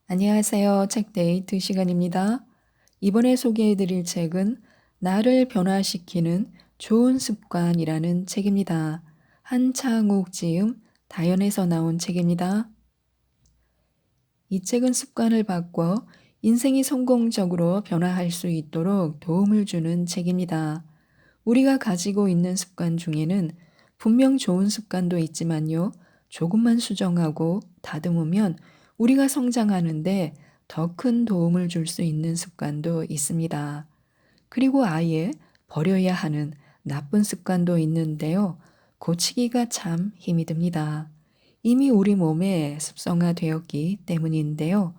안녕하세요. 책데이트 시간입니다. 이번에 소개해드릴 책은 나를 변화시키는 좋은 습관이라는 책입니다. 한창욱 지음, 다연에서 나온 책입니다. 이 책은 습관을 바꿔 인생이 성공적으로 변화할 수 있도록 도움을 주는 책입니다. 우리가 가지고 있는 습관 중에는 분명 좋은 습관도 있지만요. 조금만 수정하고 다듬으면 우리가 성장하는데 더 큰 도움을 줄 수 있는 습관도 있습니다. 그리고 아예 버려야 하는 나쁜 습관도 있는데요. 고치기가 참 힘이 듭니다. 이미 우리 몸에 습성화되었기 때문인데요.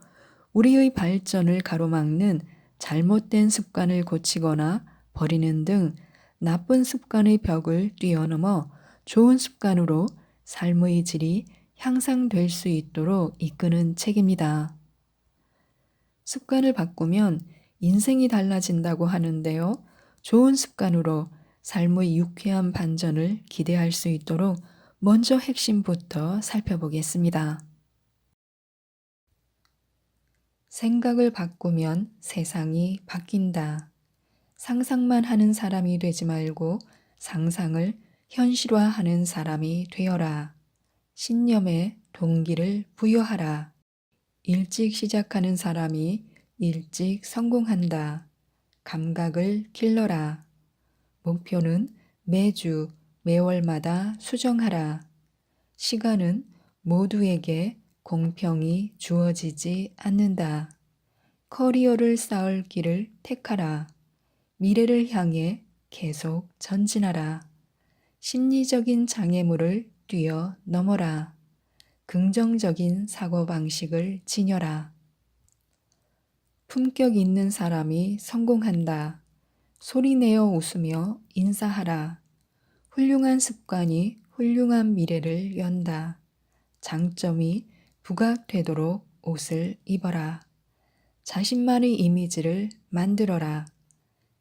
우리의 발전을 가로막는 잘못된 습관을 고치거나 버리는 등 나쁜 습관의 벽을 뛰어넘어 좋은 습관으로 삶의 질이 향상될 수 있도록 이끄는 책입니다. 습관을 바꾸면 인생이 달라진다고 하는데요. 좋은 습관으로 삶의 유쾌한 반전을 기대할 수 있도록 먼저 핵심부터 살펴보겠습니다. 생각을 바꾸면 세상이 바뀐다. 상상만 하는 사람이 되지 말고 상상을 현실화하는 사람이 되어라. 신념에 동기를 부여하라. 일찍 시작하는 사람이 일찍 성공한다. 감각을 길러라. 목표는 매주, 매월마다 수정하라. 시간은 모두에게 공평히 주어지지 않는다. 커리어를 쌓을 길을 택하라. 미래를 향해 계속 전진하라. 심리적인 장애물을 뛰어넘어라. 긍정적인 사고방식을 지녀라. 품격 있는 사람이 성공한다. 소리내어 웃으며 인사하라. 훌륭한 습관이 훌륭한 미래를 연다. 장점이 부각되도록 옷을 입어라. 자신만의 이미지를 만들어라.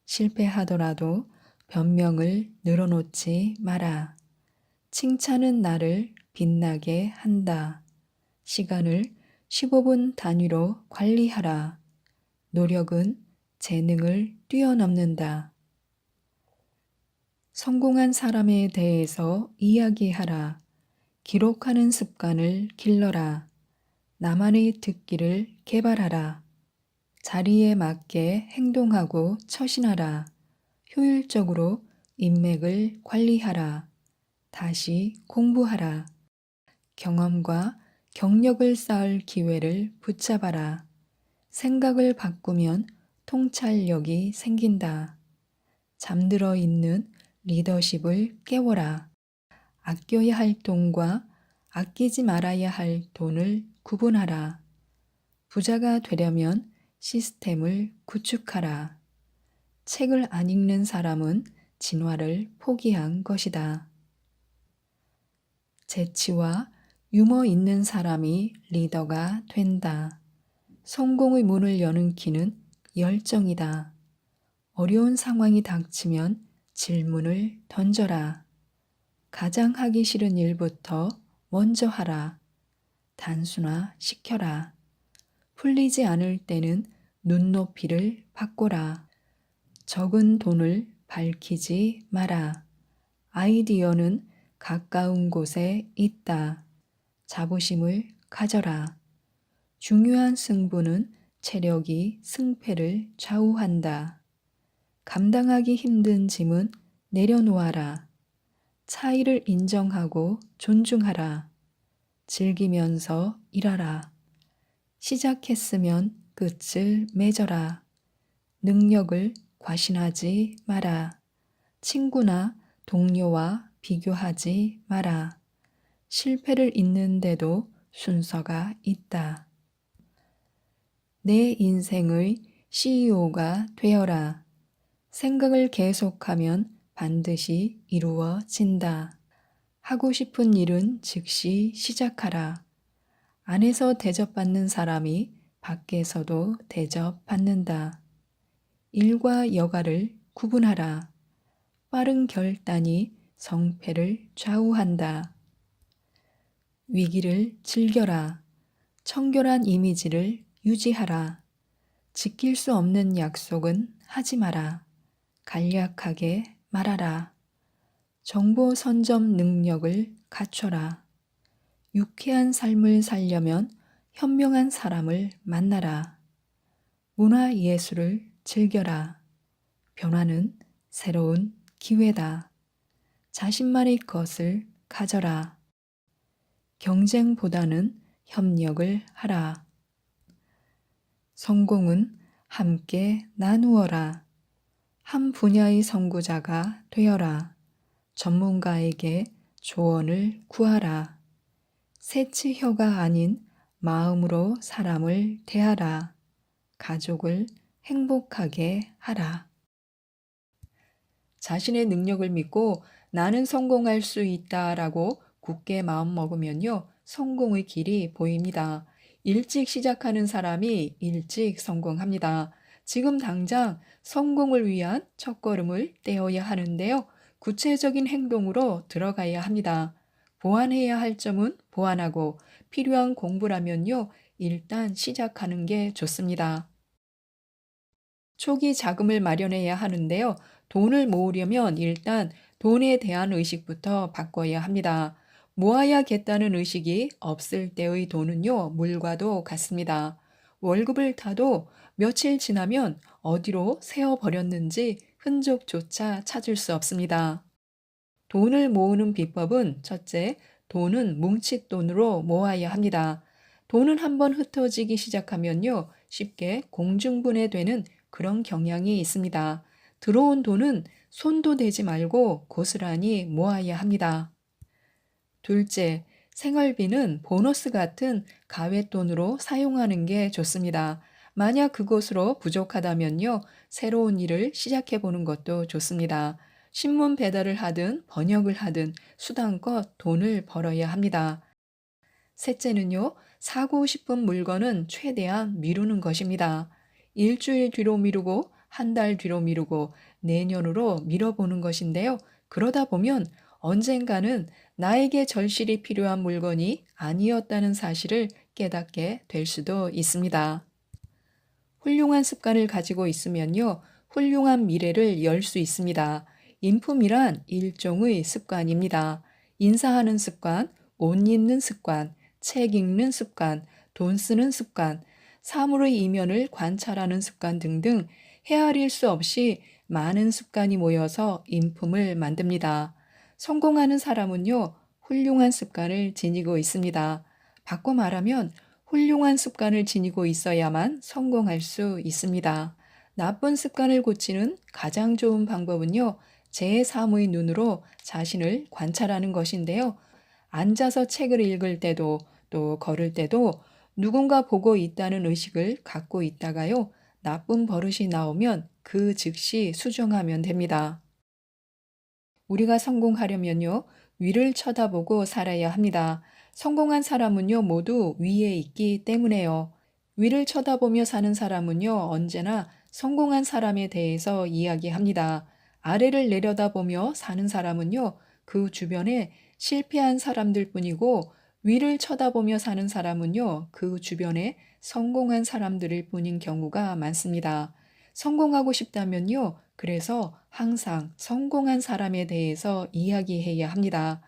실패하더라도 변명을 늘어놓지 마라. 칭찬은 나를 빛나게 한다. 시간을 15분 단위로 관리하라. 노력은 재능을 뛰어넘는다. 성공한 사람에 대해서 이야기하라. 기록하는 습관을 길러라. 나만의 듣기를 개발하라. 자리에 맞게 행동하고 처신하라. 효율적으로 인맥을 관리하라. 다시 공부하라. 경험과 경력을 쌓을 기회를 붙잡아라. 생각을 바꾸면 통찰력이 생긴다. 잠들어 있는 리더십을 깨워라. 아껴야 할 돈과 아끼지 말아야 할 돈을 구분하라. 부자가 되려면 시스템을 구축하라. 책을 안 읽는 사람은 진화를 포기한 것이다. 재치와 유머 있는 사람이 리더가 된다. 성공의 문을 여는 키는 열정이다. 어려운 상황이 닥치면 질문을 던져라. 가장 하기 싫은 일부터 먼저 하라. 단순화시켜라. 풀리지 않을 때는 눈높이를 바꿔라. 적은 돈을 밝히지 마라. 아이디어는 가까운 곳에 있다. 자부심을 가져라. 중요한 승부는 체력이 승패를 좌우한다. 감당하기 힘든 짐은 내려놓아라. 차이를 인정하고 존중하라. 즐기면서 일하라. 시작했으면 끝을 맺어라. 능력을 과신하지 마라. 친구나 동료와 비교하지 마라. 실패를 잊는데도 순서가 있다. 내 인생의 CEO가 되어라. 생각을 계속하면 반드시 이루어진다. 하고 싶은 일은 즉시 시작하라. 안에서 대접받는 사람이 밖에서도 대접받는다. 일과 여가를 구분하라. 빠른 결단이 성패를 좌우한다. 위기를 즐겨라. 청결한 이미지를 유지하라. 지킬 수 없는 약속은 하지 마라. 간략하게 말하라. 정보 선점 능력을 갖춰라. 유쾌한 삶을 살려면 현명한 사람을 만나라. 문화 예술을 즐겨라. 변화는 새로운 기회다. 자신만의 것을 가져라. 경쟁보다는 협력을 하라. 성공은 함께 나누어라. 한 분야의 선구자가 되어라. 전문가에게 조언을 구하라. 새치혀가 아닌 마음으로 사람을 대하라. 가족을 행복하게 하라. 자신의 능력을 믿고 나는 성공할 수 있다라고 굳게 마음먹으면요, 성공의 길이 보입니다. 일찍 시작하는 사람이 일찍 성공합니다. 지금 당장 성공을 위한 첫걸음을 떼어야 하는데요. 구체적인 행동으로 들어가야 합니다. 보완해야 할 점은 보완하고 필요한 공부라면요, 일단 시작하는 게 좋습니다. 초기 자금을 마련해야 하는데요. 돈을 모으려면 일단 돈에 대한 의식부터 바꿔야 합니다. 모아야겠다는 의식이 없을 때의 돈은요, 물과도 같습니다. 월급을 타도 며칠 지나면 어디로 새어버렸는지 흔적조차 찾을 수 없습니다. 돈을 모으는 비법은 첫째, 돈은 뭉칫돈으로 모아야 합니다. 돈은 한번 흩어지기 시작하면요, 쉽게 공중분해되는 그런 경향이 있습니다. 들어온 돈은 손도 대지 말고 고스란히 모아야 합니다. 둘째, 생활비는 보너스 같은 가외돈으로 사용하는 게 좋습니다. 만약 그것으로 부족하다면요, 새로운 일을 시작해 보는 것도 좋습니다. 신문 배달을 하든 번역을 하든 수당껏 돈을 벌어야 합니다. 셋째는요, 사고 싶은 물건은 최대한 미루는 것입니다. 일주일 뒤로 미루고 한 달 뒤로 미루고 내년으로 미뤄보는 것인데요. 그러다 보면 언젠가는 나에게 절실히 필요한 물건이 아니었다는 사실을 깨닫게 될 수도 있습니다. 훌륭한 습관을 가지고 있으면요, 훌륭한 미래를 열 수 있습니다. 인품이란 일종의 습관입니다. 인사하는 습관, 옷 입는 습관, 책 읽는 습관, 돈 쓰는 습관, 사물의 이면을 관찰하는 습관 등등 헤아릴 수 없이 많은 습관이 모여서 인품을 만듭니다. 성공하는 사람은요, 훌륭한 습관을 지니고 있습니다. 바꿔 말하면 훌륭한 습관을 지니고 있어야만 성공할 수 있습니다. 나쁜 습관을 고치는 가장 좋은 방법은요, 제3의 눈으로 자신을 관찰하는 것인데요. 앉아서 책을 읽을 때도 또 걸을 때도 누군가 보고 있다는 의식을 갖고 있다가요, 나쁜 버릇이 나오면 그 즉시 수정하면 됩니다. 우리가 성공하려면요, 위를 쳐다보고 살아야 합니다. 성공한 사람은요, 모두 위에 있기 때문에요. 위를 쳐다보며 사는 사람은요, 언제나 성공한 사람에 대해서 이야기합니다. 아래를 내려다보며 사는 사람은요, 그 주변에 실패한 사람들 뿐이고, 위를 쳐다보며 사는 사람은요, 그 주변에 성공한 사람들일 뿐인 경우가 많습니다. 성공하고 싶다면요, 그래서 항상 성공한 사람에 대해서 이야기해야 합니다.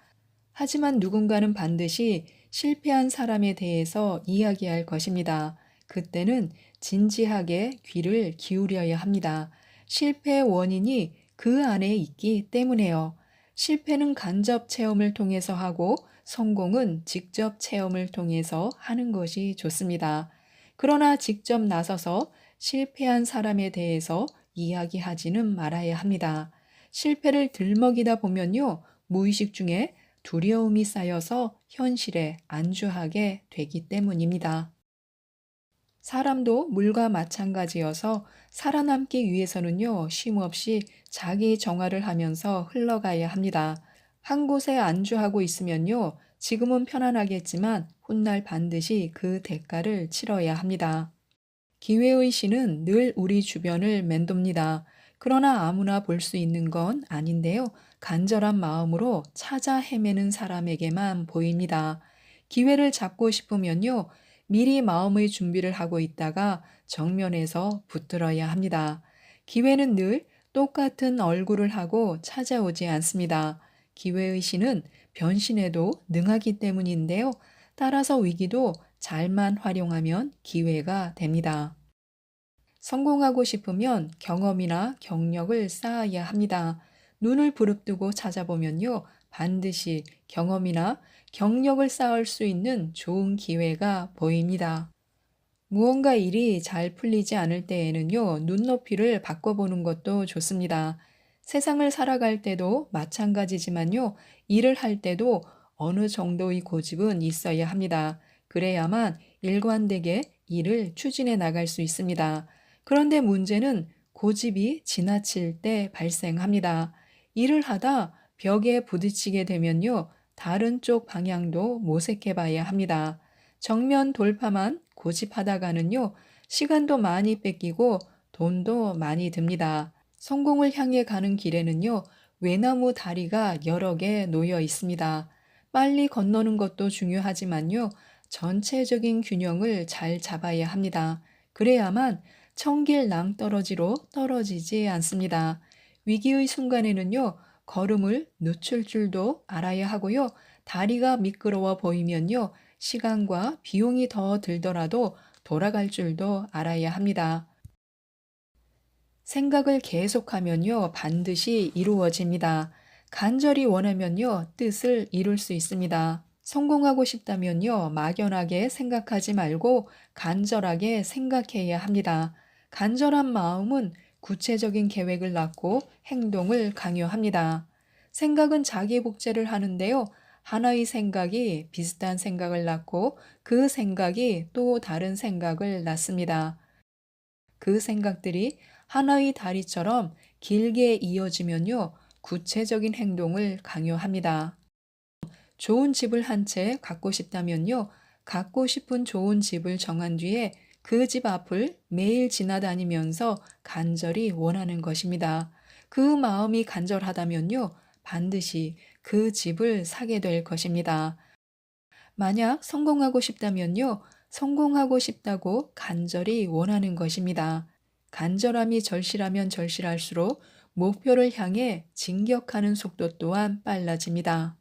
하지만 누군가는 반드시 실패한 사람에 대해서 이야기할 것입니다. 그때는 진지하게 귀를 기울여야 합니다. 실패의 원인이 그 안에 있기 때문에요. 실패는 간접 체험을 통해서 하고 성공은 직접 체험을 통해서 하는 것이 좋습니다. 그러나 직접 나서서 실패한 사람에 대해서 이야기하지는 말아야 합니다. 실패를 들먹이다 보면요, 무의식 중에 두려움이 쌓여서 현실에 안주하게 되기 때문입니다. 사람도 물과 마찬가지여서 살아남기 위해서는요, 쉼없이 자기 정화를 하면서 흘러가야 합니다. 한 곳에 안주하고 있으면요, 지금은 편안하겠지만 훗날 반드시 그 대가를 치러야 합니다. 기회의 신은 늘 우리 주변을 맴돕니다. 그러나 아무나 볼 수 있는 건 아닌데요. 간절한 마음으로 찾아 헤매는 사람에게만 보입니다. 기회를 잡고 싶으면요, 미리 마음의 준비를 하고 있다가 정면에서 붙들어야 합니다. 기회는 늘 똑같은 얼굴을 하고 찾아오지 않습니다. 기회의 신은 변신에도 능하기 때문인데요. 따라서 위기도 잘만 활용하면 기회가 됩니다. 성공하고 싶으면 경험이나 경력을 쌓아야 합니다. 눈을 부릅뜨고 찾아보면요, 반드시 경험이나 경력을 쌓을 수 있는 좋은 기회가 보입니다. 무언가 일이 잘 풀리지 않을 때에는요, 눈높이를 바꿔보는 것도 좋습니다. 세상을 살아갈 때도 마찬가지지만요, 일을 할 때도 어느 정도의 고집은 있어야 합니다. 그래야만 일관되게 일을 추진해 나갈 수 있습니다. 그런데 문제는 고집이 지나칠 때 발생합니다. 일을 하다 벽에 부딪히게 되면요, 다른 쪽 방향도 모색해 봐야 합니다. 정면 돌파만 고집하다가는요, 시간도 많이 뺏기고 돈도 많이 듭니다. 성공을 향해 가는 길에는요, 외나무 다리가 여러 개 놓여 있습니다. 빨리 건너는 것도 중요하지만요, 전체적인 균형을 잘 잡아야 합니다. 그래야만 청길 낭떠러지로 떨어지지 않습니다. 위기의 순간에는요, 걸음을 늦출 줄도 알아야 하고요, 다리가 미끄러워 보이면요, 시간과 비용이 더 들더라도 돌아갈 줄도 알아야 합니다. 생각을 계속하면요, 반드시 이루어집니다. 간절히 원하면요, 뜻을 이룰 수 있습니다. 성공하고 싶다면요, 막연하게 생각하지 말고 간절하게 생각해야 합니다. 간절한 마음은 구체적인 계획을 낳고 행동을 강요합니다. 생각은 자기 복제를 하는데요, 하나의 생각이 비슷한 생각을 낳고 그 생각이 또 다른 생각을 낳습니다. 그 생각들이 하나의 다리처럼 길게 이어지면요, 구체적인 행동을 강요합니다. 좋은 집을 한 채 갖고 싶다면요, 갖고 싶은 좋은 집을 정한 뒤에 그 집 앞을 매일 지나다니면서 간절히 원하는 것입니다. 그 마음이 간절하다면요, 반드시 그 집을 사게 될 것입니다. 만약 성공하고 싶다면요, 성공하고 싶다고 간절히 원하는 것입니다. 간절함이 절실하면 절실할수록 목표를 향해 진격하는 속도 또한 빨라집니다.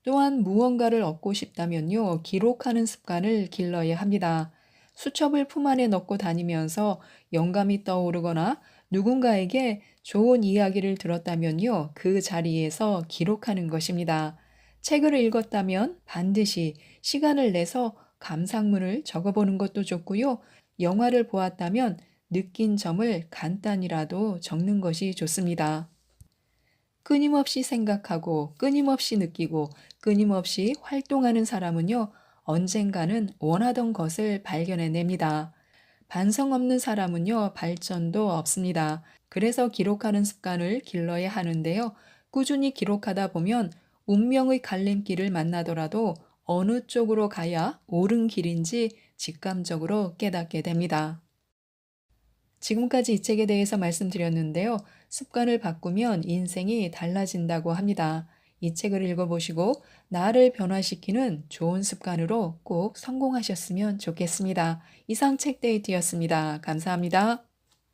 또한 무언가를 얻고 싶다면요, 기록하는 습관을 길러야 합니다. 수첩을 품 안에 넣고 다니면서 영감이 떠오르거나 누군가에게 좋은 이야기를 들었다면요, 그 자리에서 기록하는 것입니다. 책을 읽었다면 반드시 시간을 내서 감상문을 적어보는 것도 좋고요. 영화를 보았다면 느낀 점을 간단히라도 적는 것이 좋습니다. 끊임없이 생각하고 끊임없이 느끼고 끊임없이 활동하는 사람은요, 언젠가는 원하던 것을 발견해냅니다. 반성 없는 사람은요, 발전도 없습니다. 그래서 기록하는 습관을 길러야 하는데요. 꾸준히 기록하다 보면 운명의 갈림길을 만나더라도 어느 쪽으로 가야 옳은 길인지 직감적으로 깨닫게 됩니다. 지금까지 이 책에 대해서 말씀드렸는데요. 습관을 바꾸면 인생이 달라진다고 합니다. 이 책을 읽어보시고 나를 변화시키는 좋은 습관으로 꼭 성공하셨으면 좋겠습니다. 이상 책데이트였습니다. 감사합니다.